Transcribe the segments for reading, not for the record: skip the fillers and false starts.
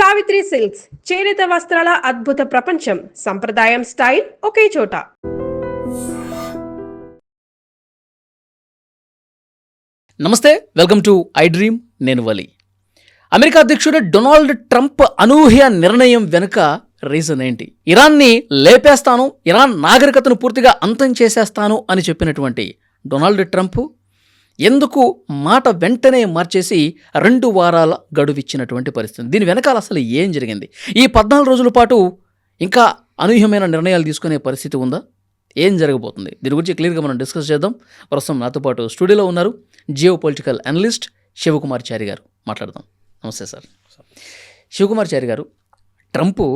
Savitri silks చేనేత వస్త్రాల అద్భుత ప్రపంచం. సంప్రదాయం స్టైల్ ఒకే చోట. నమస్తే, వెల్కమ్ టు ఐ డ్రీమ్. నేను వలి. అమెరికా అధ్యక్షుడు డొనాల్డ్ ట్రంప్ అనూహ్య నిర్ణయం వెనుక రీజన్ ఏంటి? ఇరాన్ని లేపేస్తాను, ఇరాన్ నాగరికతను పూర్తిగా అంతం చేసేస్తాను అని చెప్పినటువంటి డొనాల్డ్ ట్రంప్ ఎందుకు మాట వెంటనే మార్చేసి 2 వారాల గడువిచ్చినటువంటి పరిస్థితి? దీని వెనకాల అసలు ఏం జరిగింది? ఈ 14 రోజుల పాటు ఇంకా అనూహ్యమైన నిర్ణయాలు తీసుకునే పరిస్థితి ఉందా? ఏం జరగబోతుంది? దీని గురించి క్లియర్గా మనం డిస్కస్ చేద్దాం. ప్రస్తుతం నాతో పాటు స్టూడియోలో ఉన్నారు జియో పొలిటికల్ అనలిస్ట్ శివకుమార్ చారి గారు. మాట్లాడదాం. నమస్తే సార్. శివకుమార్ చారి గారు, ట్రంప్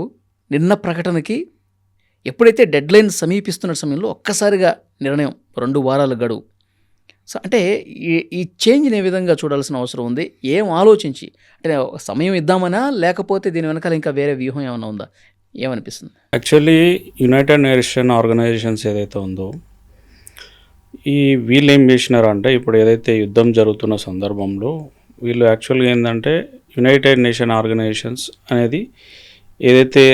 నిన్న ప్రకటనకి ఎప్పుడైతే డెడ్లైన్ సమీపిస్తున్న సమయంలో ఒక్కసారిగా నిర్ణయం 2 వారాల గడువు. సో అంటే ఈ చేంజ్ని ఏ విధంగా చూడాల్సిన అవసరం ఉంది? ఏం ఆలోచించి, అంటే సమయం ఇద్దామనా, లేకపోతే దీని వెనకాల ఇంకా వేరే వ్యూహం ఏమైనా ఉందా? ఏమనిపిస్తుంది? యాక్చువల్లీ యునైటెడ్ నేషన్ ఆర్గనైజేషన్స్ ఏదైతే ఉందో, వీళ్ళు ఏం చేసినారు అంటే, ఇప్పుడు ఏదైతే యుద్ధం జరుగుతున్న సందర్భంలో వీళ్ళు యాక్చువల్గా ఏంటంటే, యునైటెడ్ నేషన్ ఆర్గనైజేషన్స్ అనేది ఏదైతే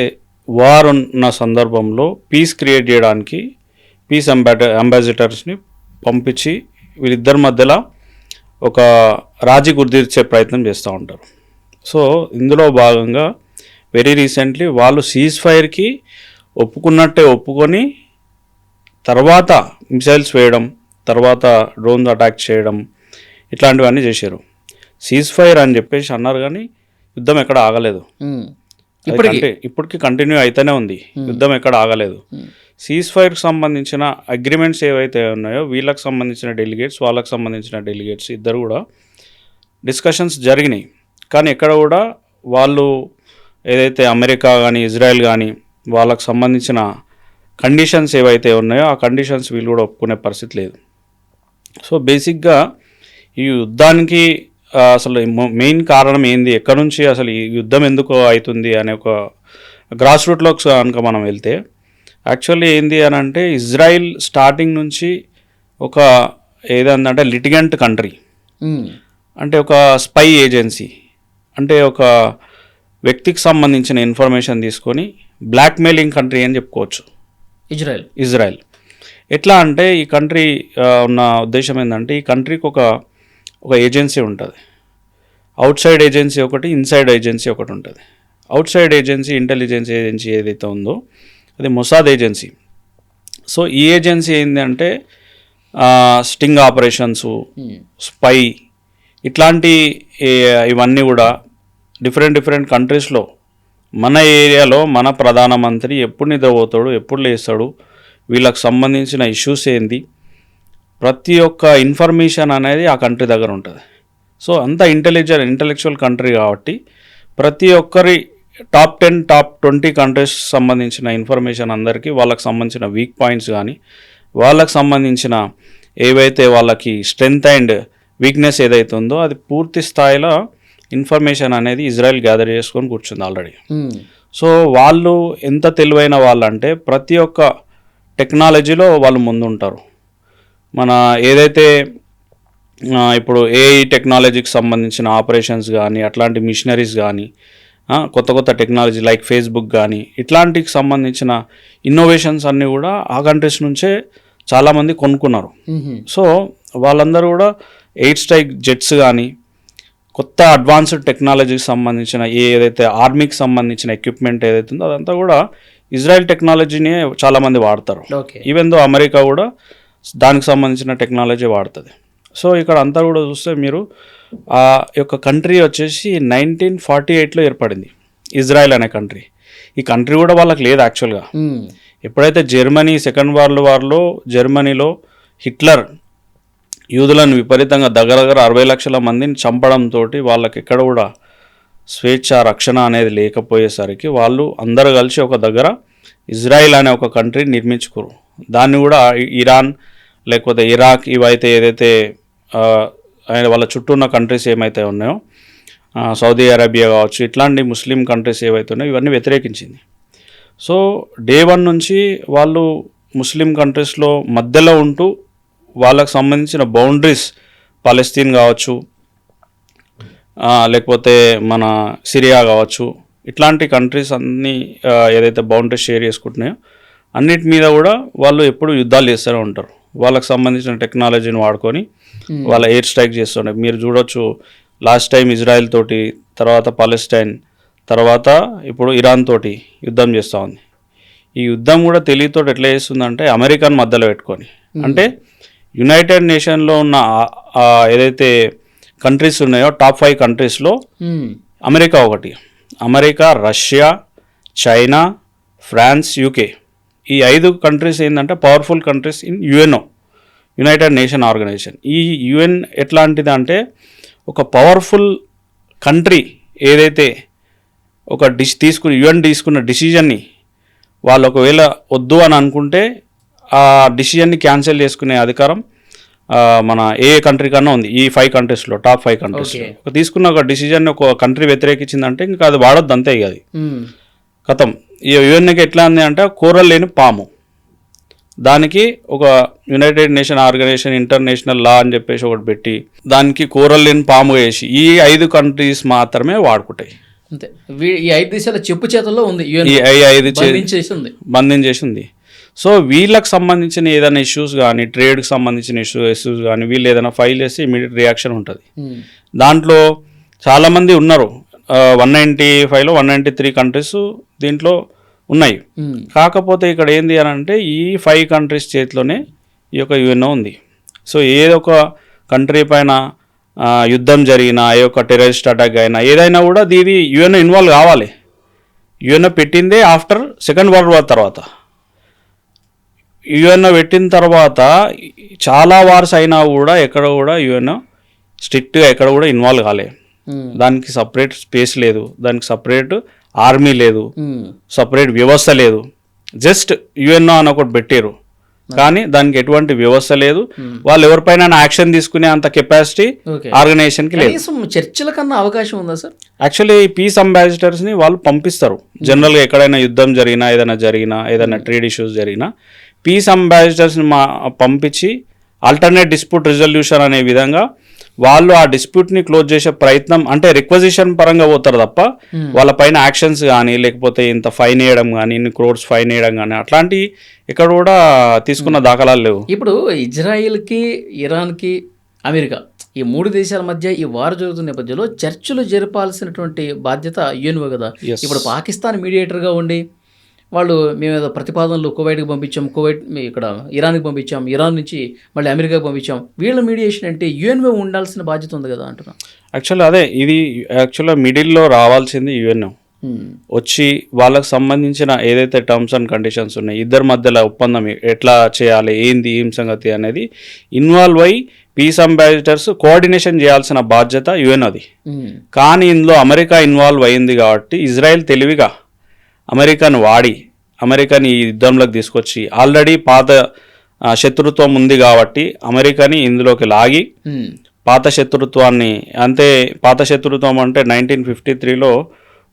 వార్ ఉన్న సందర్భంలో పీస్ క్రియేట్ చేయడానికి పీస్ అంబాసిడర్స్ని పంపించి వీళ్ళిద్దరి మధ్యలో ఒక రాజీ కుదిర్చే ప్రయత్నం చేస్తూ ఉంటారు. సో ఇందులో భాగంగా వెరీ రీసెంట్లీ వాళ్ళు సీజ్ ఫైర్కి ఒప్పుకున్నట్టే ఒప్పుకొని తర్వాత మిసైల్స్ వేయడం, తర్వాత డ్రోన్స్ అటాక్ చేయడం, ఇట్లాంటివన్నీ చేశారు. సీజ్ ఫైర్ అని చెప్పేసి అన్నారు, కానీ యుద్ధం ఎక్కడ ఆగలేదు. ఇప్పటికి కంటిన్యూ అయితేనే ఉంది, యుద్ధం ఎక్కడ ఆగలేదు. సీజ్ ఫైర్కి సంబంధించిన అగ్రిమెంట్స్ ఏవైతే ఉన్నాయో, వీళ్ళకి సంబంధించిన డెలిగేట్స్, వాళ్ళకి సంబంధించిన డెలిగేట్స్ ఇద్దరు కూడా డిస్కషన్స్ జరిగినాయి. కానీ ఎక్కడ కూడా వాళ్ళు ఏదైతే అమెరికా కానీ ఇజ్రాయెల్ కానీ వాళ్ళకి సంబంధించిన కండిషన్స్ ఏవైతే ఉన్నాయో ఆ కండిషన్స్ వీళ్ళు కూడా ఒప్పుకునే పరిస్థితి లేదు. సో బేసిక్గా ఈ యుద్ధానికి అసలు మెయిన్ కారణం ఏంది, ఎక్కడి నుంచి అసలు ఈ యుద్ధం ఎందుకు అవుతుంది అనే ఒక గ్రాస్ రూట్లోకి కనుక మనం వెళ్తే, యాక్చువల్లీ ఏంది అని అంటే, ఇజ్రాయిల్ స్టార్టింగ్ నుంచి ఒక ఏదంటే లిటిగెంట్ కంట్రీ, అంటే ఒక స్పై ఏజెన్సీ, అంటే ఒక వ్యక్తికి సంబంధించిన ఇన్ఫర్మేషన్ తీసుకొని బ్లాక్మెయిలింగ్ కంట్రీ అని చెప్పుకోవచ్చు ఇజ్రాయెల్. ఎట్లా అంటే, ఈ కంట్రీ ఉన్న ఉద్దేశం ఏంటంటే, ఈ కంట్రీకి ఒక ఏజెన్సీ ఉంటుంది. అవుట్ సైడ్ ఏజెన్సీ ఒకటి, ఇన్సైడ్ ఏజెన్సీ ఒకటి ఉంటుంది. Out side agency, intelligence agency ఏదైతే ఉందో అది మొసాద్ ఏజెన్సీ. సో ఈ ఏజెన్సీ ఏంటంటే స్టింగ్ ఆపరేషన్సు, స్పై, ఇట్లాంటి ఇవన్నీ కూడా డిఫరెంట్ కంట్రీస్లో, మన ఏరియాలో మన ప్రధానమంత్రి ఎప్పుడు నిద్రపోతాడు, ఎప్పుడు లేస్తాడు, వీళ్ళకి సంబంధించిన ఇష్యూస్ ఏంది, ప్రతి ఒక్క ఇన్ఫర్మేషన్ అనేది ఆ కంట్రీ దగ్గర ఉంటుంది. సో అంత ఇంటెలెక్చువల్ కంట్రీ కాబట్టి ప్రతి ఒక్కరి టాప్ 10, టాప్ 20 కంట్రీస్ సంబంధించిన ఇన్ఫర్మేషన్ అందరికీ, వాళ్ళకి సంబంధించిన వీక్ పాయింట్స్ కానీ, వాళ్ళకి సంబంధించిన ఏవైతే వాళ్ళకి స్ట్రెంగ్త్ అండ్ వీక్నెస్ ఏదైతే ఉందో అది పూర్తి స్థాయిలో ఇన్ఫర్మేషన్ అనేది ఇజ్రాయెల్ గ్యాదర్ చేసుకొని కూర్చుంది ఆల్రెడీ. సో వాళ్ళు ఎంత తెలివైన వాళ్ళంటే, ప్రతి ఒక్క టెక్నాలజీలో వాళ్ళు ముందుంటారు. మన ఏదైతే ఇప్పుడు ఏఐ టెక్నాలజీకి సంబంధించిన ఆపరేషన్స్ కానీ, అట్లాంటి మిషనరీస్ కానీ, కొత్త టెక్నాలజీ లైక్ ఫేస్బుక్ కానీ, ఇట్లాంటికి సంబంధించిన ఇన్నోవేషన్స్ అన్నీ కూడా ఆ కంట్రీస్ నుంచే చాలామంది కొనుక్కున్నారు. సో వాళ్ళందరూ కూడా 8 స్ట్రైక్ జెట్స్ కానీ, కొత్త అడ్వాన్స్డ్ టెక్నాలజీకి సంబంధించిన ఏదైతే ఆర్మీకి సంబంధించిన ఎక్విప్మెంట్ ఏదైతే ఉందో అదంతా కూడా ఇజ్రాయెల్ టెక్నాలజీనే చాలామంది వాడతారు. ఈవెన్ దో అమెరికా కూడా దానికి సంబంధించిన టెక్నాలజీ వాడుతుంది. సో ఇక్కడ అంతా కూడా చూస్తే మీరు ఆ యొక్క కంట్రీ వచ్చేసి 1948లో ఏర్పడింది, ఇజ్రాయెల్ అనే కంట్రీ. ఈ కంట్రీ కూడా వాళ్ళకి లేదు యాక్చువల్గా. ఎప్పుడైతే జర్మనీ సెకండ్ వరల్డ్ వార్లో జర్మనీలో హిట్లర్ యూదులను విపరీతంగా దగ్గర 60 లక్షల మందిని చంపడంతో వాళ్ళకి ఎక్కడ కూడా స్వేచ్ఛ, రక్షణ అనేది లేకపోయేసరికి వాళ్ళు అందరూ కలిసి ఒక దగ్గర ఇజ్రాయెల్ అనే ఒక కంట్రీ నిర్మించుకోరు. దాన్ని కూడా ఇరాన్ లేకపోతే ఇరాక్ ఇవైతే ఏదైతే వాళ్ళ చుట్టూ ఉన్న కంట్రీస్ ఏమైతే ఉన్నాయో, సౌదీ అరేబియా కావచ్చు, ఇట్లాంటి ముస్లిం కంట్రీస్ ఏవైతే ఉన్నాయో ఇవన్నీ వ్యతిరేకించింది. సో డే 1 నుంచి వాళ్ళు ముస్లిం కంట్రీస్లో మధ్యలో ఉంటూ వాళ్ళకు సంబంధించిన బౌండరీస్, పాలస్తీన్ కావచ్చు, లేకపోతే మన సిరియా కావచ్చు, ఇట్లాంటి కంట్రీస్ అన్నీ ఏదైతే బౌండరీస్ షేర్ చేసుకుంటున్నాయో అన్నిటి మీద కూడా వాళ్ళు ఎప్పుడు యుద్ధాలు చేస్తూనే ఉంటారు. వాళ్ళకి సంబంధించిన టెక్నాలజీని వాడుకొని వాళ్ళ ఎయిర్ స్ట్రైక్ చేస్తుంటారు. మీరు చూడొచ్చు, లాస్ట్ టైం ఇజ్రాయెల్ తోటి, తర్వాత పాలెస్టైన్, తర్వాత ఇప్పుడు ఇరాన్ తోటి యుద్ధం చేస్తూ ఉంది. ఈ యుద్ధం కూడా తెలివితో ఎట్లా చేస్తుందంటే అమెరికాను మధ్యలో పెట్టుకొని, అంటే యునైటెడ్ నేషన్లో ఉన్న ఏదైతే కంట్రీస్ ఉన్నాయో టాప్ 5 కంట్రీస్లో అమెరికా ఒకటి. America, Russia, China, France, UK, ఈ 5 కంట్రీస్ ఏంటంటే powerful countries in UNO, United Nation Organization. ఈ యుఎన్ ఎట్లాంటిది అంటే ఒక పవర్ఫుల్ కంట్రీ ఏదైతే ఒక యుఎన్ తీసుకున్న డిసిజన్ని వాళ్ళు ఒకవేళ వద్దు అని అనుకుంటే ఆ డిసిజన్ని క్యాన్సిల్ చేసుకునే అధికారం మన ఏ కంట్రీ కన్నా ఉంది. ఈ 5 కంట్రీస్లో, టాప్ 5 కంట్రీస్లో తీసుకున్న ఒక డిసిజన్ ఒక కంట్రీ వ్యతిరేకించిందంటే ఇంకా అది వాడొద్దు, అంతే. ఇక అది కథం. ఈ యుఎన్కి ఎట్లా ఉంది అంటే కూరలు లేని పాము. దానికి ఒక United Nation Organization international law అని చెప్పేసి ఒకటి పెట్టి దానికి కూరలు లేని పాము వేసి ఈ 5 కంట్రీస్ మాత్రమే వాడుకుంటాయి. అంతే. ఈ 5 దేశాల చెప్పు చేతుల్లో ఉంది, ఈ 5 బంధించేసి ఉంది. సో వీళ్ళకి సంబంధించిన ఏదైనా ఇష్యూస్ కానీ, ట్రేడ్కి సంబంధించిన ఇష్యూస్ కానీ వీళ్ళు ఏదైనా ఫైల్ చేస్తే ఇమీడియట్ రియాక్షన్ ఉంటుంది. దాంట్లో చాలామంది ఉన్నారు. 195లో 193 కంట్రీస్ దీంట్లో ఉన్నాయి. కాకపోతే ఇక్కడ ఏంది అని అంటే ఈ 5 కంట్రీస్ చేతిలోనే ఈ యొక్క యుఎన్ఓ ఉంది. సో ఏదొక కంట్రీ పైన యుద్ధం జరిగినా, ఏ యొక్క టెర్రరిస్ట్ అటాక్ అయినా, ఏదైనా కూడా దీని యుఎన్ఓ ఇన్వాల్వ్ కావాలి. యుఎన్ఓ పెట్టిందే ఆఫ్టర్ సెకండ్ వరల్డ్ వార్ తర్వాత. యుఎన్ఓ పెట్టిన తర్వాత చాలా వార్స్ అయినా కూడా ఎక్కడ కూడా యుఎన్ఓ స్ట్రిక్ట్గా ఎక్కడ కూడా ఇన్వాల్వ్ కాలే. దానికి సపరేట్ స్పేస్ లేదు, దానికి సపరేట్ ఆర్మీ లేదు, సపరేట్ వ్యవస్థ లేదు. జస్ట్ యుఎన్ఓ అని ఒకటి పెట్టారు, కానీ దానికి ఎటువంటి వ్యవస్థ లేదు. వాళ్ళు ఎవరిపైన యాక్షన్ తీసుకునే అంత కెపాసిటీ ఆర్గనైజేషన్కి లేదు. చర్చల కన్నా అవకాశం ఉందా సార్? యాక్చువల్లీ పీస్ అంబాసిడర్స్ని వాళ్ళు పంపిస్తారు. జనరల్గా ఎక్కడైనా యుద్ధం జరిగినా, ఏదైనా ట్రేడ్ ఇష్యూస్ జరిగినా పీస్ అంబాసిడర్స్ని పంపించి ఆల్టర్నేట్ డిస్ప్యూట్ రిజల్యూషన్ అనే విధంగా వాళ్ళు ఆ డిస్ప్యూట్ని క్లోజ్ చేసే ప్రయత్నం, అంటే రిక్వజిషన్ పరంగా పోతారు తప్ప వాళ్ళ పైన యాక్షన్స్ కానీ, లేకపోతే ఇంత ఫైన్ వేయడం కానీ, ఇన్ని క్రోడ్స్ ఫైన్ వేయడం కానీ అట్లాంటి ఇక్కడ కూడా తీసుకున్న దాఖలాలు లేవు. ఇప్పుడు ఇజ్రాయిల్కి, ఇరాన్కి, అమెరికా ఈ 3 దేశాల మధ్య ఈ వార్ జరుగుతున్న నేపథ్యంలో చర్చలు జరపాల్సినటువంటి బాధ్యత యుఎన్ఓ కదా. ఇప్పుడు పాకిస్తాన్ మీడియేటర్గా ఉండి వాళ్ళు మేము ఏదో ప్రతిపాదనలు కువైట్కి పంపించాం, కువైట్ ఇక్కడ ఇరాన్కి పంపించాం, ఇరాన్ నుంచి మళ్ళీ అమెరికాకి పంపించాం, వీళ్ళ మీడియేషన్ అంటే యుఎన్ఓ ఉండాల్సిన బాధ్యత ఉంది కదా అంటున్నా. యాక్చువల్లీ అదే, ఇది యాక్చువల్గా మిడిల్లో రావాల్సింది యుఎన్ఓ. వచ్చి వాళ్ళకి సంబంధించిన ఏదైతే టర్మ్స్ అండ్ కండిషన్స్ ఉన్నాయి, ఇద్దరి మధ్యలో ఒప్పందం ఎట్లా చేయాలి, ఏంది ఏం సంగతి అనేది ఇన్వాల్వ్ అయ్యి పీస్ అంబాసిడర్స్ కోఆర్డినేషన్ చేయాల్సిన బాధ్యత యుఎన్ఓది. కానీ ఇందులో అమెరికా ఇన్వాల్వ్ అయింది కాబట్టి ఇజ్రాయెల్ తెలివిగా అమెరికాను వాడి అమెరికాని ఈ యుద్ధంలోకి తీసుకొచ్చి, ఆల్రెడీ పాత శత్రుత్వం ఉంది కాబట్టి అమెరికాని ఇందులోకి లాగి పాత శత్రుత్వాన్ని, పాత శత్రుత్వం అంటే 1953లో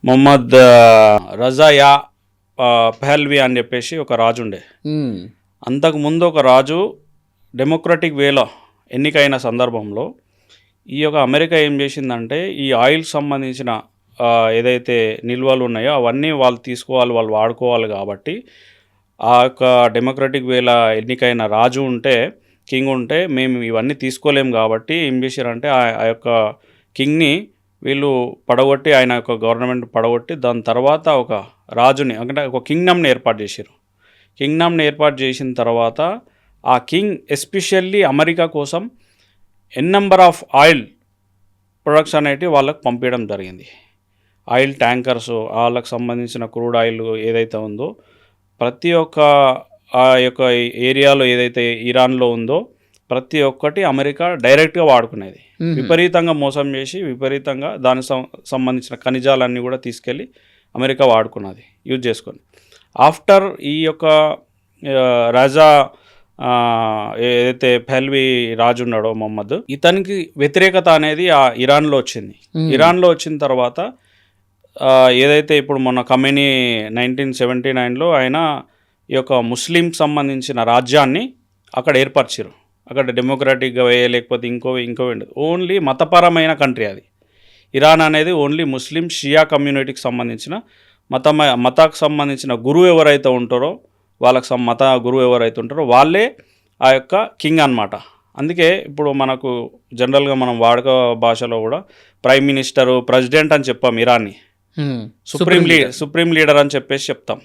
మొహమ్మద్ రజా యా పెహల్వి అని చెప్పేసి ఒక రాజు ఉండే. అంతకుముందు ఒక రాజు డెమోక్రటిక్ వేలో ఎన్నికైన సందర్భంలో ఈ యొక్క అమెరికా ఏం చేసిందంటే ఈ ఆయిల్ సంబంధించిన ఏదైతే నిల్వలు ఉన్నాయో అవన్నీ వాళ్ళు తీసుకోవాలి, వాళ్ళు వాడుకోవాలి. కాబట్టి ఆ యొక్క డెమోక్రటిక్ వేళ ఎన్నికైన రాజు ఉంటే, కింగ్ ఉంటే మేము ఇవన్నీ తీసుకోలేము కాబట్టి ఏం చేశారంటే ఆ యొక్క కింగ్ని వీళ్ళు పడగొట్టి, ఆయన యొక్క గవర్నమెంట్ పడగొట్టి దాని తర్వాత ఒక రాజుని, అంటే ఒక కింగ్డమ్ని ఏర్పాటు చేశారు. కింగ్డమ్ని ఏర్పాటు చేసిన తర్వాత ఆ కింగ్ ఎస్పెషల్లీ అమెరికా కోసం నెంబర్ ఆఫ్ ఆయిల్ ప్రొడక్ట్స్ అనేటివి వాళ్ళకు పంపించడం జరిగింది. ఆయిల్ ట్యాంకర్స్, వాళ్ళకు సంబంధించిన క్రూడ్ ఆయిల్ ఏదైతే ఉందో ప్రతి ఒక్క ఆ యొక్క ఏరియాలో ఏదైతే ఇరాన్లో ఉందో ప్రతి ఒక్కటి అమెరికా డైరెక్ట్గా వాడుకునేది. విపరీతంగా మోసం చేసి విపరీతంగా దానికి సంబంధించిన ఖనిజాలన్నీ కూడా తీసుకెళ్ళి అమెరికా వాడుకున్నది, యూజ్ చేసుకొని. ఆఫ్టర్ ఈ యొక్క రాజా ఏదైతే పెహల్వి రాజు ఉన్నాడో మొహమ్మద్, ఇతనికి వ్యతిరేకత అనేది ఆ ఇరాన్లో వచ్చింది. ఇరాన్లో వచ్చిన తర్వాత ఏదైతే ఇప్పుడు మొన్న ఖమేనీ 1979లో ఆయన ఈ యొక్క ముస్లిం సంబంధించిన రాజ్యాన్ని అక్కడ ఏర్పరిచారు. అక్కడ డెమోక్రాటిక్గా లేకపోతే ఇంకో ఓన్లీ మతపరమైన కంట్రీ అది. ఇరాన్ అనేది ఓన్లీ ముస్లిం షియా కమ్యూనిటీకి సంబంధించిన మతాకు సంబంధించిన గురువు ఎవరైతే ఉంటారో వాళ్ళకి మత గురువు ఎవరైతే ఉంటారో వాళ్ళే ఆ యొక్క కింగ్ అన్నమాట. అందుకే ఇప్పుడు మనకు జనరల్గా మనం వాడుక భాషలో కూడా ప్రైమ్ మినిస్టరు ప్రెసిడెంట్ అని చెప్పాం ఇరాన్ని, సుప్రీం లీడర్ అని చెప్పేసి చెప్తాం.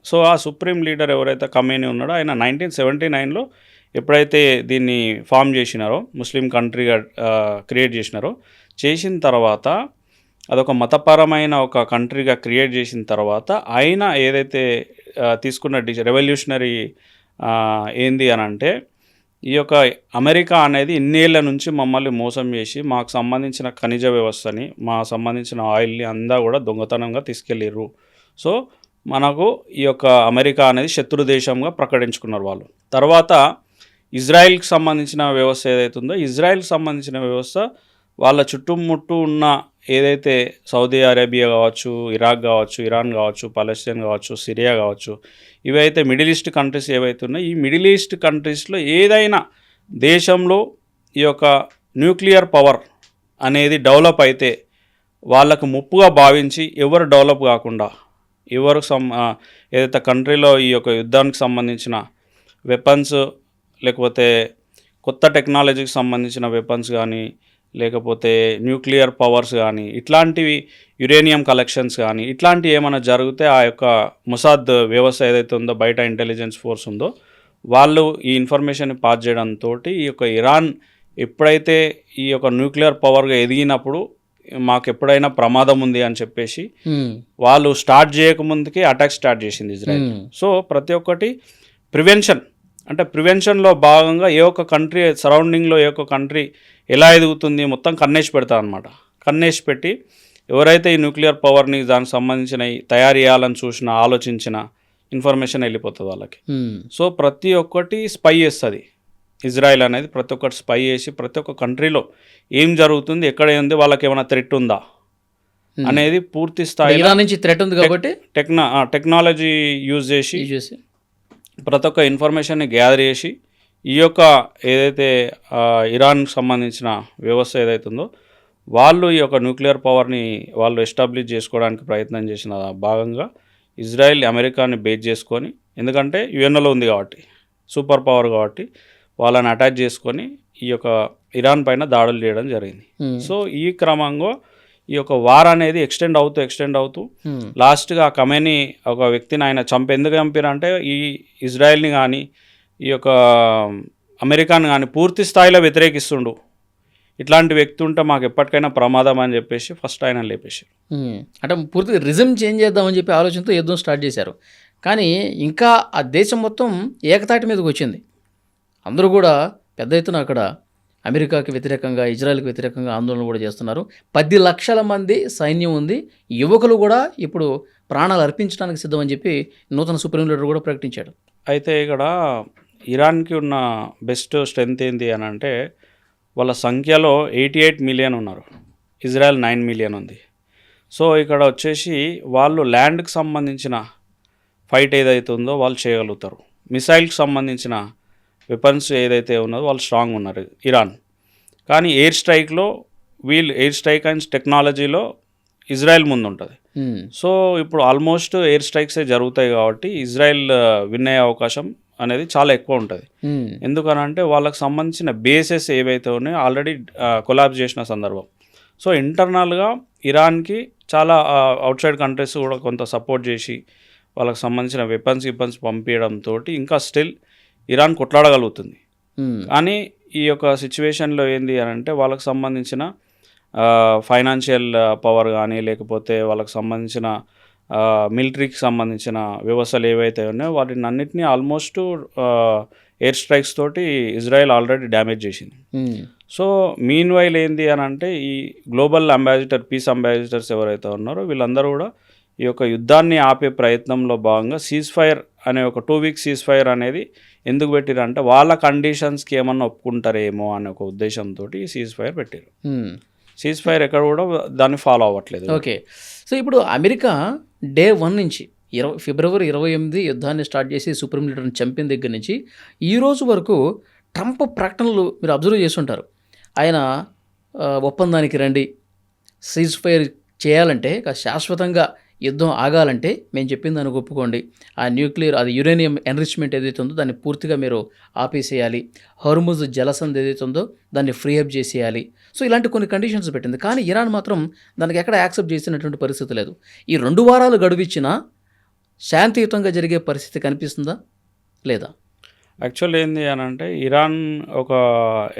సో ఆ సుప్రీం లీడర్ ఎవరైతే ఖమేనీ ఉన్నాడో ఆయన 1979లో ఎప్పుడైతే దీన్ని ఫామ్ చేసినారో, ముస్లిం కంట్రీగా క్రియేట్ చేసినారో, చేసిన తర్వాత అదొక మతపరమైన ఒక కంట్రీగా క్రియేట్ చేసిన తర్వాత ఆయన ఏదైతే తీసుకున్న రెవల్యూషనరీ ఏంది అని అంటే, ఈ యొక్క అమెరికా అనేది ఇన్నేళ్ల నుంచి మమ్మల్ని మోసం చేసి మాకు సంబంధించిన ఖనిజ వ్యవస్థని, మాకు సంబంధించిన ఆయిల్ని అంతా కూడా దొంగతనంగా తీసుకెళ్ళిర్రు. సో మనకు ఈ యొక్క అమెరికా అనేది శత్రు దేశంగా ప్రకటించుకున్నారు వాళ్ళు. తర్వాత ఇజ్రాయెల్కి సంబంధించిన వ్యవస్థ ఏదైతే ఉందో, ఇజ్రాయెల్కి సంబంధించిన వ్యవస్థ వాళ్ళ చుట్టుముట్టు ఉన్న ఏదైతే సౌదీ అరేబియా కావచ్చు, ఇరాక్ కావచ్చు, ఇరాన్ కావచ్చు, పాలస్తీన్ కావచ్చు, సిరియా కావచ్చు, ఇవైతే మిడిల్ ఈస్ట్ కంట్రీస్ ఏవైతే ఉన్నాయో, ఈ మిడిల్ ఈస్ట్ కంట్రీస్లో ఏదైనా దేశంలో ఈ యొక్క న్యూక్లియర్ పవర్ అనేది డెవలప్ అయితే వాళ్ళకు ముప్పుగా భావించి ఎవరు డెవలప్ కాకుండా, ఎవరు ఏదైతే కంట్రీలో ఈ యొక్క యుద్ధానికి సంబంధించిన వెపన్స్ లేకపోతే కొత్త టెక్నాలజీకి సంబంధించిన వెపన్స్ కానీ, లేకపోతే న్యూక్లియర్ పవర్స్ కానీ, ఇట్లాంటివి యురేనియం కలెక్షన్స్ కానీ, ఇట్లాంటివి ఏమైనా జరిగితే ఆ యొక్క మొసాద్ వ్యవస్థ ఏదైతే ఉందో, బయట ఇంటెలిజెన్స్ ఫోర్స్ ఉందో, వాళ్ళు ఈ ఇన్ఫర్మేషన్ని పాస్ చేయడంతో ఈ యొక్క ఇరాన్ ఎప్పుడైతే ఈ యొక్క న్యూక్లియర్ పవర్గా ఎదిగినప్పుడు మాకు ఎప్పుడైనా ప్రమాదం ఉంది అని చెప్పేసి వాళ్ళు స్టార్ట్ చేయకముందుకే అటాక్ స్టార్ట్ చేసింది ఇజ్రాయెల్. సో ప్రతి ఒక్కటి ప్రివెన్షన్, అంటే ప్రివెన్షన్లో భాగంగా ఏ ఒక్క కంట్రీ సరౌండింగ్లో ఏ ఒక్క కంట్రీ ఎలా ఎదుగుతుంది మొత్తం కన్నేసి పెడతా అనమాట. కన్నేసి పెట్టి ఎవరైతే ఈ న్యూక్లియర్ పవర్ని దానికి సంబంధించిన తయారు చేయాలని చూసిన, ఆలోచించిన ఇన్ఫర్మేషన్ వెళ్ళిపోతుంది వాళ్ళకి. సో ప్రతి ఒక్కటి స్పై చేస్తుంది ఇజ్రాయెల్ అనేది, ప్రతి ఒక్కటి స్పై చేసి ప్రతి ఒక్క కంట్రీలో ఏం జరుగుతుంది, ఎక్కడ ఉంది, వాళ్ళకి ఏమైనా థ్రెట్ ఉందా అనేది పూర్తి స్థాయిలో నుంచి థ్రెట్ ఉంది కాబట్టి టెక్నాలజీ యూజ్ చేసి ప్రతి ఒక్క ఇన్ఫర్మేషన్ని గ్యాదర్ చేసి ఈ యొక్క ఏదైతే ఇరాన్కి సంబంధించిన వ్యవస్థ ఏదైతే ఉందో వాళ్ళు ఈ యొక్క న్యూక్లియర్ పవర్ని వాళ్ళు ఎస్టాబ్లిష్ చేసుకోవడానికి ప్రయత్నం చేసిన భాగంగా ఇజ్రాయెల్ అమెరికాని బేస్ చేసుకొని, ఎందుకంటే యుఎన్ఓలో ఉంది కాబట్టి, సూపర్ పవర్ కాబట్టి వాళ్ళని అటాచ్ చేసుకొని ఈ యొక్క ఇరాన్ పైన దాడులు చేయడం జరిగింది. సో ఈ క్రమంగా ఈ యొక్క వార్ అనేది ఎక్స్టెండ్ అవుతూ లాస్ట్గా ఖమేనీ ఒక వ్యక్తిని ఆయన ఎందుకు చంపారంటే ఈ ఇజ్రాయెల్ని కానీ ఈ యొక్క అమెరికాని కానీ పూర్తి స్థాయిలో వ్యతిరేకిస్తుండు, ఇట్లాంటి వ్యక్తి ఉంటే మాకు ఎప్పటికైనా ప్రమాదం అని చెప్పేసి ఫస్ట్ ఆయన లేపేశారు. అంటే పూర్తిగా రిజమ్ చేంజ్ చేద్దామని చెప్పి ఆలోచనతో యుద్ధం స్టార్ట్ చేశారు. కానీ ఇంకా ఆ దేశం మొత్తం ఏకతాటి మీదకి వచ్చింది. అందరూ కూడా పెద్ద ఎత్తున అక్కడ అమెరికాకి వ్యతిరేకంగా, ఇజ్రాయెల్కి వ్యతిరేకంగా ఆందోళన కూడా చేస్తున్నారు. 10 లక్షల మంది సైన్యం ఉంది, యువకులు కూడా ఇప్పుడు ప్రాణాలు అర్పించడానికి సిద్ధమని చెప్పి నూతన సుప్రీం లీడర్ కూడా ప్రకటించాడు. అయితే ఇక్కడ ఇరాన్కి ఉన్న బెస్ట్ స్ట్రెంత్ ఏంటి అని అంటే, వాళ్ళ సంఖ్యలో 88 మిలియన్ ఉన్నారు, ఇజ్రాయెల్ 9 మిలియన్ ఉంది. సో ఇక్కడ వచ్చేసి వాళ్ళు ల్యాండ్కి సంబంధించిన ఫైట్ ఏదైతే ఉందో వాళ్ళు చేయగలుగుతారు. మిసైల్కి సంబంధించిన వెపన్స్ ఏదైతే ఉన్నదో వాళ్ళు స్ట్రాంగ్ ఉన్నారు ఇరాన్. కానీ ఎయిర్ స్ట్రైక్లో ఎయిర్ స్ట్రైక్ అండ్ టెక్నాలజీలో ఇజ్రాయెల్ ముందు ఉంటుంది. సో ఇప్పుడు ఆల్మోస్ట్ ఎయిర్ స్ట్రైక్సే జరుగుతాయి కాబట్టి ఇజ్రాయెల్ విన్ అయ్యే అవకాశం అనేది చాలా ఎక్కువ ఉంటుంది. ఎందుకనంటే వాళ్ళకి సంబంధించిన బేసెస్ ఏవైతే ఉన్నాయో ఆల్రెడీ కొలాబ్స్ చేసిన సందర్భం. సో ఇంటర్నల్గా ఇరాన్కి చాలా అవుట్ సైడ్ కంట్రీస్ కూడా కొంత సపోర్ట్ చేసి వాళ్ళకి సంబంధించిన వెపన్స్ పంపించడంతో ఇంకా స్టిల్ ఇరాన్ కొట్లాడగలుగుతుంది. కానీ ఈ యొక్క సిచ్యువేషన్లో ఏంది అని అంటే వాళ్ళకి సంబంధించిన ఫైనాన్షియల్ పవర్ కానీ, లేకపోతే వాళ్ళకి సంబంధించిన మిలిటరీకి సంబంధించిన వ్యవస్థలు ఏవైతే ఉన్నాయో వాటిని అన్నిటినీ ఆల్మోస్ట్ ఎయిర్ స్ట్రైక్స్ తోటి ఇజ్రాయెల్ ఆల్రెడీ డ్యామేజ్ చేసింది. సో మీన్ వైల్ ఏంది అని అంటే ఈ గ్లోబల్ పీస్ అంబాసిడర్స్ ఎవరైతే ఉన్నారో వీళ్ళందరూ కూడా ఈ యొక్క యుద్ధాన్ని ఆపే ప్రయత్నంలో భాగంగా సీజ్ ఫైర్ అనే ఒక 2 వీక్ సీజ్ ఫైర్ అనేది ఎందుకు పెట్టారంటే వాళ్ళ కండిషన్స్కి ఏమన్నా ఒప్పుకుంటారేమో అనే ఒక ఉద్దేశంతో ఈ సీజ్ ఫైర్ పెట్టారు. సీజ్ ఫైర్ ఎక్కడ కూడా దాన్ని ఫాలో అవ్వట్లేదు. ఓకే, సో ఇప్పుడు అమెరికా డే 1 నుంచి ఫిబ్రవరి 28 యుద్ధాన్ని స్టార్ట్ చేసి సుప్రీం లీడర్ని చంపిన దగ్గర నుంచి ఈ రోజు వరకు ట్రంప్ ప్రకటనలు మీరు అబ్జర్వ్ చేస్తుంటారు. ఆయన ఒప్పందానికి రండి, సీజ్ ఫైర్ చేయాలంటే శాశ్వతంగా యుద్ధం ఆగాలంటే మేము చెప్పింది దానికి ఒప్పుకోండి. ఆ న్యూక్లియర్ అది యురేనియం ఎన్రిచ్మెంట్ ఏదైతే ఉందో దాన్ని పూర్తిగా మీరు ఆపేసేయాలి. హర్ముజ్ జలసంధి ఏదైతే ఉందో దాన్ని ఫ్రీ అప్ చేసేయాలి. సో ఇలాంటి కొన్ని కండిషన్స్ పెట్టింది. కానీ ఇరాన్ మాత్రం దానికి ఎక్కడ యాక్సెప్ట్ చేసినటువంటి పరిస్థితి లేదు. ఈ 2 వారాలు గడువిచ్చినా శాంతియుతంగా జరిగే పరిస్థితి కనిపిస్తుందా లేదా? యాక్చువల్ ఏంది అని అంటే ఇరాన్ ఒక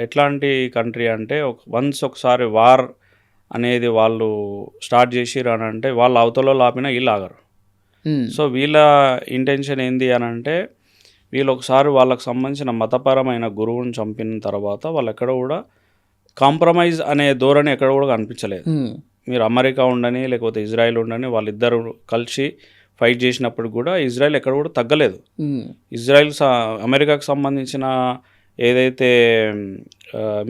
ఎట్లాంటి కంట్రీ అంటే ఒకసారి వార్ అనేది వాళ్ళు స్టార్ట్ చేసిరు అని అంటే వాళ్ళు అవతల ఆపినా వీళ్ళు ఆగరు. సో వీళ్ళ ఇంటెన్షన్ ఏంది అని అంటే వీళ్ళు ఒకసారి వాళ్ళకి సంబంధించిన మతపరమైన గురువుని చంపిన తర్వాత వాళ్ళు ఎక్కడ కూడా కాంప్రమైజ్ అనే ధోరణి ఎక్కడ కూడా కనిపించలేదు. మీరు అమెరికా ఉండని లేకపోతే ఇజ్రాయెల్ ఉండని వాళ్ళిద్దరు కలిసి ఫైట్ చేసినప్పుడు కూడా ఇజ్రాయెల్ ఎక్కడ కూడా తగ్గలేదు. ఇజ్రాయెల్ అమెరికాకు సంబంధించిన ఏదైతే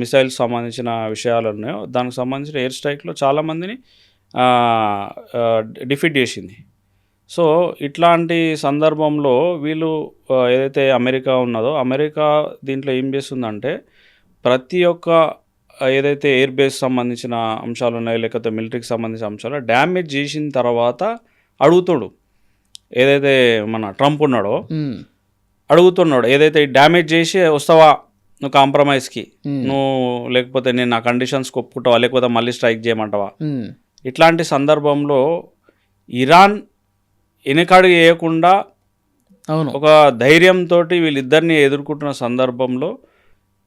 మిసైల్స్ సంబంధించిన విషయాలు ఉన్నాయో దానికి సంబంధించిన ఎయిర్ స్ట్రైక్లో చాలామందిని డిఫీట్ చేసింది. సో ఇట్లాంటి సందర్భంలో వీళ్ళు ఏదైతే అమెరికా ఉన్నదో అమెరికా దీంట్లో ఏం చేస్తుందంటే ప్రతి ఒక్క ఏదైతే ఎయిర్ బేస్ సంబంధించిన అంశాలు ఉన్నాయో లేకపోతే మిలిటరీకి సంబంధించిన అంశాలు డ్యామేజ్ చేసిన తర్వాత అడుగుతాడు. ఏదైతే మన ట్రంప్ ఉన్నాడో అడుగుతున్నాడు ఏదైతే డ్యామేజ్ చేసి వస్తావా నువ్వు కాంప్రమైజ్కి, నువ్వు లేకపోతే నేను నా కండిషన్స్కి ఒప్పుకుంటావా లేకపోతే మళ్ళీ స్ట్రైక్ చేయమంటావా. ఇట్లాంటి సందర్భంలో ఇరాన్ వెనకడుగు వేయకుండా ఒక ధైర్యంతో వీళ్ళిద్దరిని ఎదుర్కొంటున్న సందర్భంలో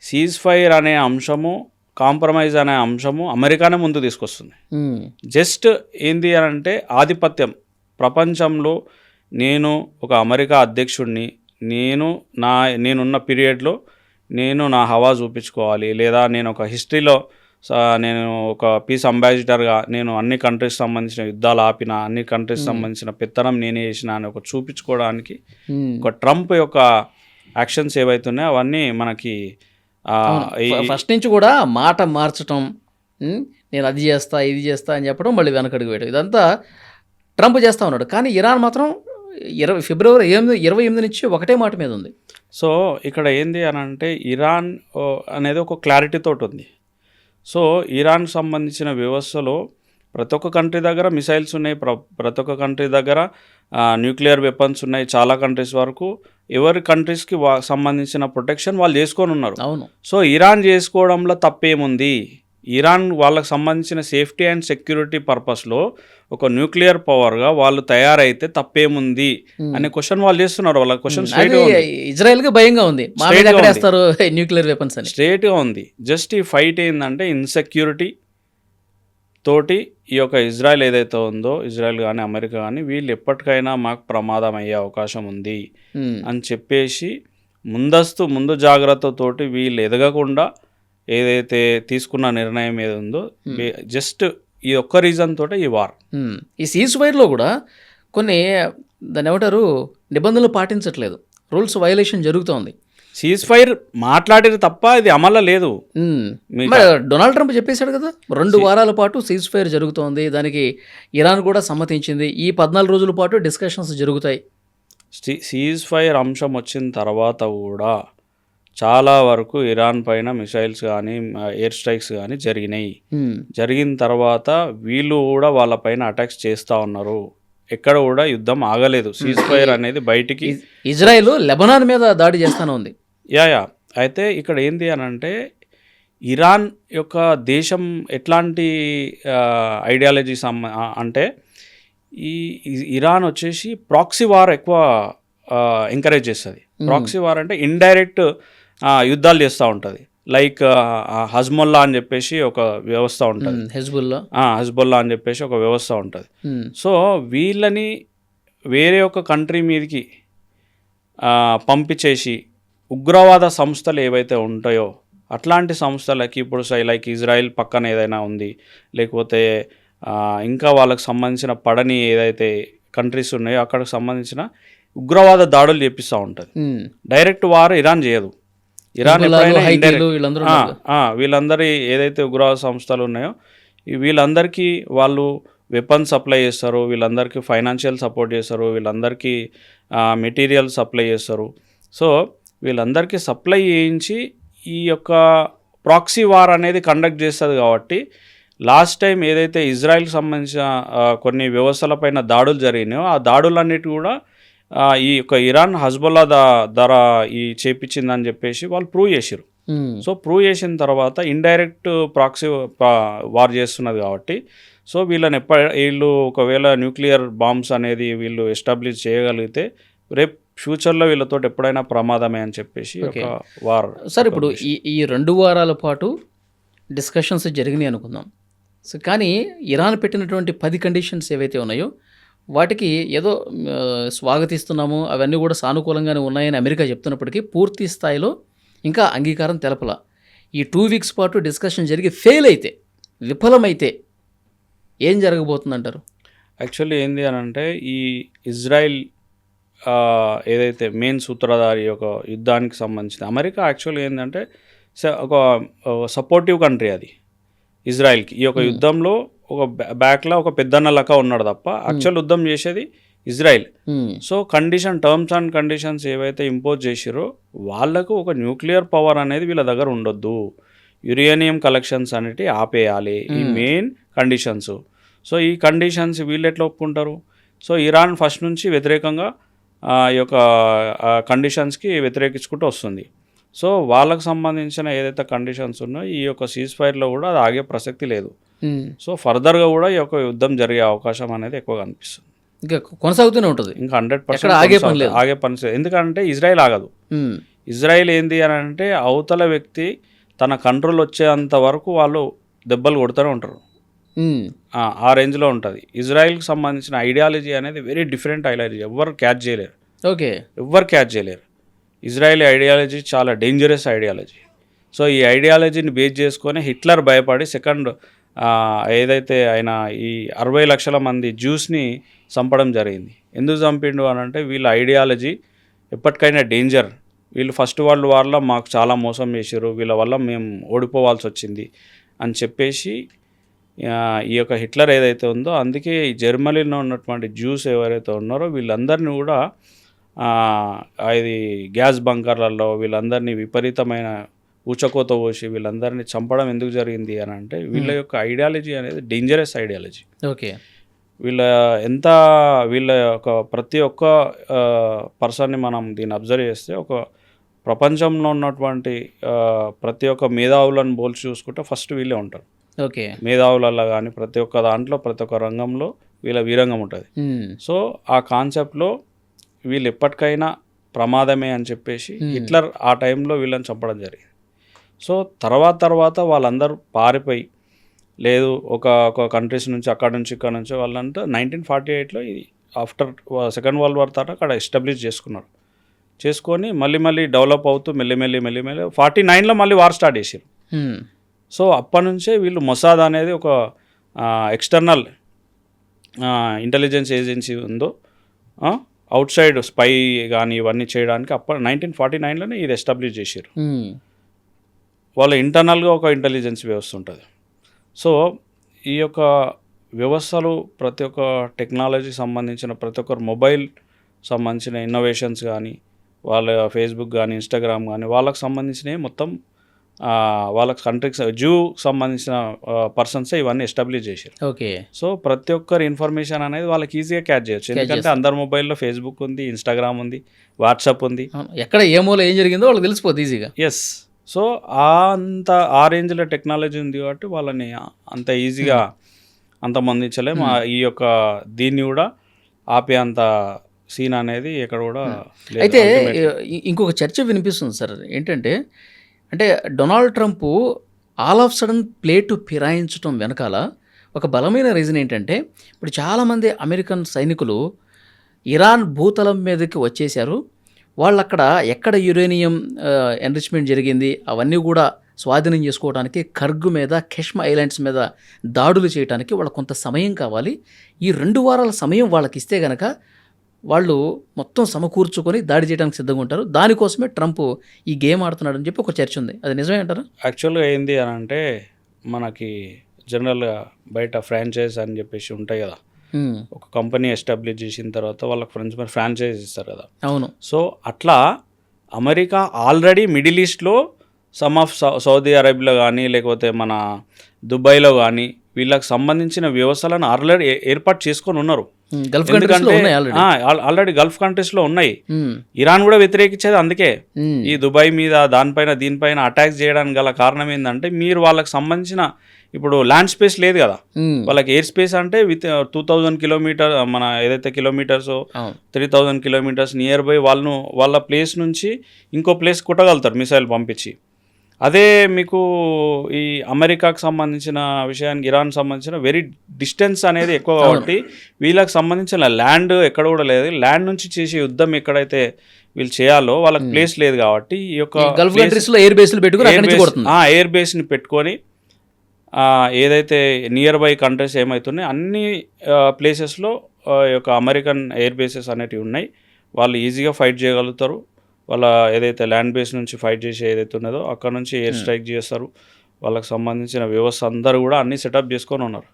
సీజ్ ఫైర్ అనే అంశము కాంప్రమైజ్ అనే అంశము అమెరికానే ముందు తీసుకొస్తుంది. జస్ట్ ఏంది అని అంటే ఆధిపత్యం ప్రపంచంలో నేను ఒక అమెరికా అధ్యక్షుడిని, నేనున్న పీరియడ్లో నేను నా హవా చూపించుకోవాలి, లేదా నేను ఒక హిస్టరీలో నేను ఒక పీస్ అంబాసిడర్గా నేను అన్ని కంట్రీస్ సంబంధించిన యుద్ధాలు ఆపిన, అన్ని కంట్రీస్ సంబంధించిన పెత్తనం నేనే చేసిన అని ఒక చూపించుకోవడానికి ఒక ట్రంప్ యొక్క యాక్షన్స్ ఏవైతున్నాయో అవన్నీ మనకి ఫస్ట్ నుంచి కూడా మాట మార్చటం, నేను అది చేస్తా ఇది చేస్తా అని చెప్పడం, మళ్ళీ వెనకడుగు వేయడం, ఇదంతా ట్రంప్ చేస్తూ ఉన్నాడు. కానీ ఇరాన్ మాత్రం ఫిబ్రవరి 28 నుంచి ఒకటే మాట మీద ఉంది. సో ఇక్కడ ఏంది అని అంటే ఇరాన్ అనేది ఒక క్లారిటీ తోటి ఉంది. సో ఇరాన్ సంబంధించిన వ్యవస్థలో ప్రతి ఒక్క కంట్రీ దగ్గర మిసైల్స్ ఉన్నాయి, ప్రతి ఒక్క కంట్రీ దగ్గర న్యూక్లియర్ వెపన్స్ ఉన్నాయి. చాలా కంట్రీస్ వరకు ఎవరి కంట్రీస్కి సంబంధించిన ప్రొటెక్షన్ వాళ్ళు చేసుకొని ఉన్నారు. అవును. సో ఇరాన్ చేసుకోవడంలో తప్పేముంది? ఇరాన్ వాళ్ళకి సంబంధించిన సేఫ్టీ అండ్ సెక్యూరిటీ పర్పస్లో ఒక న్యూక్లియర్ పవర్గా వాళ్ళు తయారైతే తప్పేముంది అనే క్వశ్చన్ వాళ్ళు చేస్తున్నారు. వాళ్ళ క్వశ్చన్ ఇజ్రాయెల్కి భయంగా ఉంది, న్యూక్లియర్ వెపన్స్ అని స్ట్రేట్గా ఉంది. జస్ట్ ఈ ఫైట్ ఏంటంటే ఇన్సెక్యూరిటీ తోటి ఈ యొక్క ఇజ్రాయెల్ ఏదైతే ఉందో, ఇజ్రాయెల్ కానీ అమెరికా కానీ వీళ్ళు ఎప్పటికైనా మాకు ప్రమాదం అయ్యే అవకాశం ఉంది అని చెప్పేసి ముందు జాగ్రత్తతోటి వీళ్ళు ఎదగకుండా ఏదైతే తీసుకున్న నిర్ణయం ఏది ఉందో జస్ట్ ఈ ఒక్క రీజన్ తోటే ఈ వార్. ఈ సీజ్ ఫైర్లో కూడా కొన్ని దాన్ని ఏమంటారు నిబంధనలు పాటించట్లేదు, రూల్స్ వయలేషన్ జరుగుతోంది. సీజ్ ఫైర్ మాట్లాడేది తప్ప ఇది అమల్లో లేదు. డొనాల్డ్ ట్రంప్ చెప్పేశాడు కదా, 2 వారాల పాటు సీజ్ ఫైర్ జరుగుతోంది, దానికి ఇరాన్ కూడా సమ్మతించింది, ఈ 14 రోజుల పాటు డిస్కషన్స్ జరుగుతాయి. సీజ్ ఫైర్ అంశం వచ్చిన తర్వాత కూడా చాలా వరకు ఇరాన్ పైన మిసైల్స్ కానీ ఎయిర్ స్ట్రైక్స్ కానీ జరిగినాయి. జరిగిన తర్వాత వీళ్ళు కూడా వాళ్ళపైన అటాక్స్ చేస్తూ ఉన్నారు. ఎక్కడ కూడా యుద్ధం ఆగలేదు. సీజ్ ఫైర్ అనేది బయటికి ఇజ్రాయెల్ లెబనాన్ మీద దాడి చేస్తానే ఉంది. యా అయితే ఇక్కడ ఏంది అని అంటే ఇరాన్ యొక్క దేశం ఎట్లాంటి ఐడియాలజీ అంటే ఈ ఇరాన్ వచ్చేసి ప్రాక్సీ వార్ ఎక్కువ ఎంకరేజ్ చేస్తుంది. ప్రాక్సీ వార్ అంటే ఇండైరెక్ట్ యుద్ధాలు చేస్తూ ఉంటుంది. లైక్ హజ్బుల్లా అని చెప్పేసి ఒక వ్యవస్థ ఉంటుంది, హజ్బుల్లా అని చెప్పేసి ఒక వ్యవస్థ ఉంటుంది. సో వీళ్ళని వేరే ఒక కంట్రీ మీదకి పంపించేసి ఉగ్రవాద సంస్థలు ఏవైతే ఉంటాయో అట్లాంటి సంస్థలకి ఇప్పుడు లైక్ ఇజ్రాయెల్ పక్కన ఏదైనా ఉంది, లేకపోతే ఇంకా వాళ్ళకి సంబంధించిన పడని ఏదైతే కంట్రీస్ ఉన్నాయో అక్కడికి సంబంధించిన ఉగ్రవాద దాడులు చేపిస్తూ ఉంటుంది. డైరెక్ట్ వార్ ఇరాన్ చేయదు. ఇరాన్ వీళ్ళందరి ఏదైతే ఉగ్రవాద సంస్థలు ఉన్నాయో వీళ్ళందరికీ వాళ్ళు వెపన్ సప్లై చేస్తారు, వీళ్ళందరికీ ఫైనాన్షియల్ సపోర్ట్ చేస్తారు, వీళ్ళందరికీ మెటీరియల్ సప్లై చేస్తారు. సో వీళ్ళందరికీ సప్లై చేయించి ఈ యొక్క ప్రాక్సీ వార్ అనేది కండక్ట్ చేస్తుంది. కాబట్టి లాస్ట్ టైం ఏదైతే ఇజ్రాయెల్కి సంబంధించిన కొన్ని వ్యవస్థలపైన దాడులు జరిగినాయో ఆ దాడులన్నిటి కూడా ఈ యొక్క ఇరాన్ హజ్బుల్లా ద్వారా ఈ చేపించిందని చెప్పేసి వాళ్ళు ప్రూవ్ చేసారు. సో ప్రూవ్ చేసిన తర్వాత ఇండైరెక్ట్ ప్రాక్సీ వార్ చేస్తున్నది కాబట్టి సో వీళ్ళు ఒకవేళ న్యూక్లియర్ బాంబ్స్ అనేది వీళ్ళు ఎస్టాబ్లిష్ చేయగలిగితే రేపు ఫ్యూచర్లో వీళ్ళతో ఎప్పుడైనా ప్రమాదమే అని చెప్పేసి ఒక వార్. సార్ ఇప్పుడు ఈ 2 వారాల పాటు డిస్కషన్స్ జరిగినాయి అనుకుందాం. సో కానీ ఇరాన్ పెట్టినటువంటి 10 కండిషన్స్ ఏవైతే ఉన్నాయో వాటికి ఏదో స్వాగతిస్తున్నాము, అవన్నీ కూడా సానుకూలంగానే ఉన్నాయని అమెరికా చెప్తున్నప్పటికీ పూర్తి స్థాయిలో ఇంకా అంగీకారం తెలపల. ఈ 2 వీక్స్ పాటు డిస్కషన్ జరిగి ఫెయిల్ అయితే, విఫలమైతే ఏం జరగబోతుందంటారు? యాక్చువల్లీ ఏంది అని అంటే ఈ ఇజ్రాయిల్ ఏదైతే మెయిన్ సూత్రధారి ఒక యుద్ధానికి సంబంధించిన అమెరికా యాక్చువల్గా ఏంటంటే ఒక సపోర్టివ్ కంట్రీ అది ఇజ్రాయిల్కి. ఈ యొక్క యుద్ధంలో ఒక బ్యాక్లో ఒక పెద్దన్న లెక్క ఉన్నాడు తప్ప యాక్చువల్ యుద్ధం చేసేది Israel. So terms and conditions ఏవైతే ఇంపోజ్ చేసిరో వాళ్ళకు ఒక న్యూక్లియర్ పవర్ అనేది వీళ్ళ దగ్గర ఉండొద్దు, యురేనియం కలెక్షన్స్ అనేవి ఆపేయాలి, ఈ మెయిన్ కండిషన్స్. సో ఈ కండిషన్స్ వీళ్ళు ఎట్లా ఒప్పుకుంటారు? సో ఇరాన్ ఫస్ట్ నుంచి వ్యతిరేకంగా ఈ యొక్క కండిషన్స్కి వ్యతిరేకించుకుంటూ వస్తుంది. సో వాళ్ళకు సంబంధించిన ఏదైతే కండిషన్స్ ఉన్నాయో ఈ యొక్క సీజ్ ఫైర్లో కూడా అది ఆగే ప్రసక్తి లేదు. సో ఫర్దర్గా కూడా ఈ యొక్క యుద్ధం జరిగే అవకాశం అనేది ఎక్కువగా అనిపిస్తుంది. ఇంకా కొనసాగుతూనే ఉంటుంది, ఇంకా 100% ఆగే పని లేదు. ఎందుకంటే ఇజ్రాయిల్ ఆగదు. ఇజ్రాయిల్ ఏంది అని అంటే అవతల వ్యక్తి తన కంట్రోల్ వచ్చేంత వరకు వాళ్ళు దెబ్బలు కొడుతూనే ఉంటారు. ఆ రేంజ్లో ఉంటుంది. ఇజ్రాయిల్కి సంబంధించిన ఐడియాలజీ అనేది వెరీ డిఫరెంట్ ఐడియాలజీ, ఎవ్వరు క్యాచ్ చేయలేరు. ఎవ్వరు క్యాచ్ చేయలేరు. ఇజ్రాయిల్ ఐడియాలజీ చాలా డేంజరస్ ఐడియాలజీ. సో ఈ ఐడియాలజీని బేస్ చేసుకొని హిట్లర్ భయపడి ఏదైతే ఆయన ఈ 60 లక్షల మంది జ్యూస్ని చంపడం జరిగింది. ఎందుకు చంపిండు అని అంటే వీళ్ళ ఐడియాలజీ ఎప్పటికైనా డేంజర్. వీళ్ళు ఫస్ట్ వరల్డ్ వార్లో మాకు చాలా మోసం చేశారు, వీళ్ళ వల్ల మేము ఓడిపోవాల్సి వచ్చింది అని చెప్పేసి ఈ యొక్క హిట్లర్ ఏదైతే ఉందో అందుకే ఈ జర్మనీలో ఉన్నటువంటి జ్యూస్ ఎవరైతే ఉన్నారో వీళ్ళందరినీ కూడా ఇది గ్యాస్ బంకర్లలో వీళ్ళందరినీ విపరీతమైన ఊచకోత పోసి వీళ్ళందరినీ చంపడం ఎందుకు జరిగింది అని అంటే వీళ్ళ యొక్క ఐడియాలజీ అనేది డేంజరస్ ఐడియాలజీ. వీళ్ళ యొక్క ప్రతి ఒక్క పర్సన్ని మనం దీన్ని అబ్జర్వ్ చేస్తే ఒక ప్రపంచంలో ఉన్నటువంటి ప్రతి ఒక్క మేధావులను పోల్చి చూసుకుంటే ఫస్ట్ వీళ్ళే ఉంటారు. మేధావులలో కానీ ప్రతి ఒక్క దాంట్లో ప్రతి ఒక్క రంగంలో వీళ్ళ వీరంగం ఉంటుంది. సో ఆ కాన్సెప్ట్లో వీళ్ళు ఎప్పటికైనా ప్రమాదమే అని చెప్పేసి హిట్లర్ ఆ టైంలో వీళ్ళని చంపడం జరిగింది. సో తర్వాత వాళ్ళందరూ పారిపోయి లేదు ఒక కంట్రీస్ నుంచి అక్కడ నుంచి ఇక్కడ నుంచి వాళ్ళంతా 1948లో ఇది ఆఫ్టర్ సెకండ్ వరల్డ్ వార్ తర్వాత అక్కడ ఎస్టాబ్లిష్ చేసుకొని మళ్ళీ డెవలప్ అవుతూ మెల్లిమెల్లి 49లో మళ్ళీ వార్ స్టార్ట్ చేసారు. సో అప్పటి నుంచే వీళ్ళు మొసాద్ అనేది ఒక ఎక్స్టర్నల్ ఇంటెలిజెన్స్ ఏజెన్సీ ఉందో అవుట్ సైడ్ స్పై కానీ ఇవన్నీ చేయడానికి 1949లోనే ఇది ఎస్టాబ్లిష్ చేశారు. వాళ్ళ ఇంటర్నల్గా ఒక ఇంటెలిజెన్స్ వ్యవస్థ ఉంటుంది. సో ఈ యొక్క వ్యవస్థలు ప్రతి ఒక్క టెక్నాలజీ సంబంధించిన ప్రతి ఒక్కరు మొబైల్ సంబంధించిన ఇన్నోవేషన్స్ కానీ వాళ్ళ ఫేస్బుక్ కానీ ఇన్స్టాగ్రామ్ కానీ వాళ్ళకి సంబంధించినవి మొత్తం వాళ్ళకి కంట్రీకి సంబంధించిన పర్సన్సే ఇవన్నీ ఎస్టాబ్లిష్ చేశారు. సో ప్రతి ఒక్కరి ఇన్ఫర్మేషన్ అనేది వాళ్ళకి ఈజీగా క్యాచ్ చేయొచ్చు. ఎందుకంటే అందరి మొబైల్లో ఫేస్బుక్ ఉంది, ఇన్స్టాగ్రామ్ ఉంది, వాట్సాప్ ఉంది. ఎక్కడ ఏ మూల ఏం జరిగిందో వాళ్ళకి తెలిసిపోతుంది ఈజీగా. ఎస్. సో ఆ రేంజ్లో టెక్నాలజీ ఉంది కాబట్టి వాళ్ళని అంత ఈజీగా అంత మందించలేము. ఈ యొక్క దీన్ని కూడా ఆపే అంత సీన్ అనేది ఎక్కడ కూడా. అయితే ఇంకొక చర్చ వినిపిస్తుంది సార్, ఏంటంటే Donald Trump all of sudden plate ఫిరాయించడం వెనకాల ఒక బలమైన రీజన్ ఏంటంటే ఇప్పుడు చాలామంది అమెరికన్ సైనికులు ఇరాన్ భూతలం మీదకి వచ్చేశారు. వాళ్ళు అక్కడ ఎక్కడ యురేనియం ఎన్రిచ్మెంట్ జరిగింది అవన్నీ కూడా స్వాధీనం చేసుకోవడానికి కర్గ్ మీద, కెష్మా ఐలాండ్స్ మీద దాడులు చేయడానికి వాళ్ళకు కొంత సమయం కావాలి. ఈ 2 వారాల సమయం వాళ్ళకి ఇస్తే కనుక వాళ్ళు మొత్తం సమకూర్చుకొని దాడి చేయడానికి సిద్ధంగా ఉంటారు. దానికోసమే ట్రంప్ ఈ గేమ్ ఆడుతున్నాడు అని చెప్పి ఒక చర్చ ఉంది. అది నిజమే అంటారా? యాక్చువల్గా ఏంది అని అంటే మనకి జనరల్గా బయట ఫ్రాంచైజ్ అని చెప్పేసి ఉంటాయి కదా, ఒక కంపెనీ ఎస్టాబ్లిష్ చేసిన తర్వాత వాళ్ళకి ఫ్రాంచైజ్ ఇస్తారు కదా. అవును. సో అట్లా అమెరికా ఆల్రెడీ మిడిల్ ఈస్ట్లో సమ్ ఆఫ్ సౌదీ అరేబియాలో కానీ లేకపోతే మన దుబాయ్లో కానీ వీళ్ళకి సంబంధించిన వ్యవస్థలను ఆల్రెడీ ఏర్పాటు చేసుకొని ఉన్నారు. గల్ఫ్ కంట్రీస్లో ఉన్నాయి ఆల్రెడీ గల్ఫ్ కంట్రీస్లో ఉన్నాయి. ఇరాన్ కూడా వ్యతిరేకించేది అందుకే. ఈ దుబాయ్ మీద దీనిపైన అటాక్స్ చేయడానికి గల కారణం ఏంటంటే మీరు వాళ్ళకి సంబంధించిన ఇప్పుడు ల్యాండ్ స్పేస్ లేదు కదా, వాళ్ళకి ఎయిర్ స్పేస్ అంటే విత్ 2000 కిలోమీటర్ మన ఏదైతే కిలోమీటర్స్ 3000 కిలోమీటర్స్ నియర్ బై వాళ్ళ ప్లేస్ నుంచి ఇంకో ప్లేస్ కొట్టగలుగుతారు మిసైల్ పంపించి. అదే మీకు ఈ అమెరికాకు సంబంధించిన విషయానికి ఇరాన్ సంబంధించిన వెరీ డిస్టెన్స్ అనేది ఎక్కువ కాబట్టి వీళ్ళకి సంబంధించిన ల్యాండ్ ఎక్కడ కూడా లేదు. ల్యాండ్ నుంచి చేసే యుద్ధం ఎక్కడైతే వీళ్ళు చేయాలో వాళ్ళకి ప్లేస్ లేదు కాబట్టి ఈ యొక్క గల్ఫ్ కంట్రీస్లో ఎయిర్ బేస్ని పెట్టుకొని ఏదైతే నియర్ బై కంట్రీస్ ఏమవుతున్నాయి అన్ని ప్లేసెస్లో ఈ యొక్క అమెరికన్ ఎయిర్ బేసెస్ అనేటివి ఉన్నాయి. వాళ్ళు ఈజీగా ఫైట్ చేయగలుగుతారు. వాళ్ళ ఏదైతే ల్యాండ్ బేస్ నుంచి ఫైట్ చేసి ఏదైతే ఉన్నదో అక్కడ నుంచి ఎయిర్ స్ట్రైక్ చేస్తారు. వాళ్ళకి సంబంధించిన వ్యవస్థ అందరూ కూడా అన్ని సెటప్ చేసుకొని ఉన్నారు.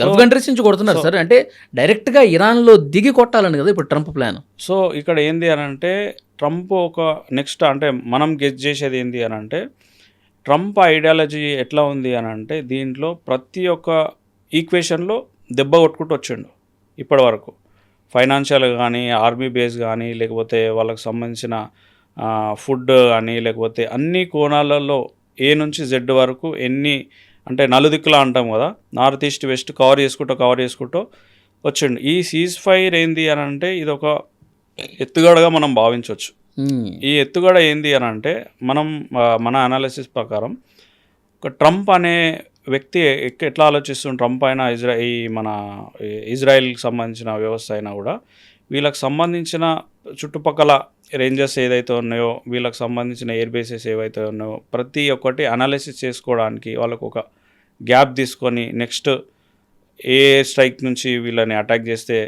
గల్ఫ్ కంట్రీస్ నుంచి కొడుతున్నారు సార్, అంటే డైరెక్ట్గా ఇరాన్లో దిగి కొట్టాలని కదా ఇప్పుడు ట్రంప్ ప్లాన్. సో ఇక్కడ ఏంది అని అంటే ట్రంప్ ఒక నెక్స్ట్ అంటే మనం గెస్ చేసేది ఏంది అని అంటే ట్రంప్ ఐడియాలజీ ఎట్లా ఉంది అని అంటే దీంట్లో ప్రతి ఒక్క ఈక్వేషన్లో దెబ్బ కొట్టుకుంటూ వచ్చిండు ఇప్పటి వరకు. ఫైనాన్షియల్ కానీ, ఆర్మీ బేస్ కానీ, లేకపోతే వాళ్ళకి సంబంధించిన ఫుడ్ కానీ, లేకపోతే అన్ని కోణాలలో ఏ నుంచి జెడ్ వరకు ఎన్ని అంటే నలుదిక్కులా అంటాం కదా, నార్త్ ఈస్ట్ వెస్ట్ కవర్ చేసుకుంటూ వచ్చిండు. ఈ సీజ్ ఫైర్ ఏంది అని అంటే ఇది ఒక ఎత్తుగడగా మనం భావించవచ్చు. ఈ ఎత్తుగడ ఏంది అని అంటే మన అనాలిసిస్ ప్రకారం ఒక ట్రంప్ అనే వ్యక్తి ఎట్లా ఆలోచిస్తుంది, ట్రంప్ అయినా మన ఇజ్రాయెల్కి సంబంధించిన వ్యవస్థ అయినా కూడా వీళ్ళకి సంబంధించిన చుట్టుపక్కల రేంజెస్ ఏదైతే ఉన్నాయో, వీళ్ళకి సంబంధించిన ఎయిర్ బేసెస్ ఏవైతే ఉన్నాయో ప్రతి ఒక్కటి అనాలిసిస్ చేసుకోవడానికి వాళ్ళకు ఒక గ్యాప్ తీసుకొని నెక్స్ట్ ఏ స్ట్రైక్ నుంచి వీళ్ళని అటాక్ చేస్తే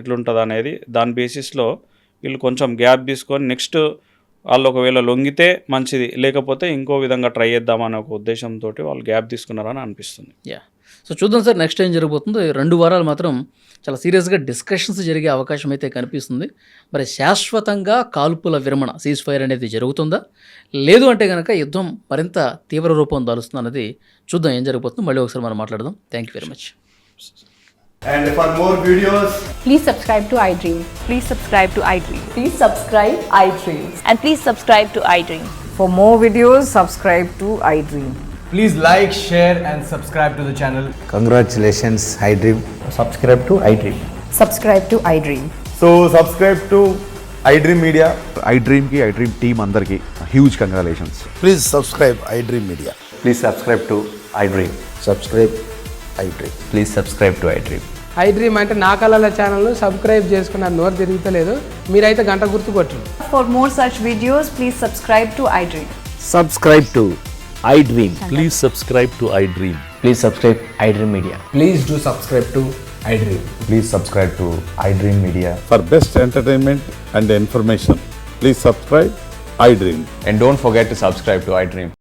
ఎట్లుంటుంది అనేది దాని బేసిస్లో వీళ్ళు కొంచెం గ్యాప్ తీసుకొని నెక్స్ట్ వాళ్ళు ఒకవేళ లొంగితే మంచిది, లేకపోతే ఇంకో విధంగా ట్రై చేద్దామనే ఒక ఉద్దేశంతో వాళ్ళు గ్యాప్ తీసుకున్నారని అనిపిస్తుంది. సో చూద్దాం సార్ నెక్స్ట్ ఏం జరగబోతుందో. 2 వారాలు మాత్రం చాలా సీరియస్గా డిస్కషన్స్ జరిగే అవకాశం అయితే కనిపిస్తుంది. మరి శాశ్వతంగా కాల్పుల విరమణ సీజ్ ఫైర్ అనేది జరుగుతుందా, లేదు అంటే కనుక యుద్ధం మరింత తీవ్ర రూపం దాలుస్తుంది అన్నది చూద్దాం ఏం జరగబోతుందో. మళ్ళీ ఒకసారి మనం మాట్లాడదాం. Thank you very much. And for more videos, please subscribe to iDream. Please subscribe to iDream. Please subscribe iDream. And please subscribe to iDream. For more videos, subscribe to iDream. please like, share and subscribe to the channel. Congratulations, iDream. Subscribe to iDream. Subscribe to iDream. So subscribe to iDream Media. iDream ki iDream team andarki huge congratulations. Please subscribe iDream Media. Please subscribe to iDream. Subscribe iDream. Please subscribe to iDream. iDream అంటే నా కళల ఛానల్ను subscribe చేసుకున్న నోరు తిరుగుతలేదు, మీరైతే గంట గుర్తు కొట్టండి. For more such videos, please subscribe to iDream. Subscribe to iDream. Please subscribe to iDream. Please subscribe iDream Media. Please do subscribe to iDream. Please subscribe to iDream Media. For best entertainment and information, please subscribe iDream. And don't forget to subscribe to iDream.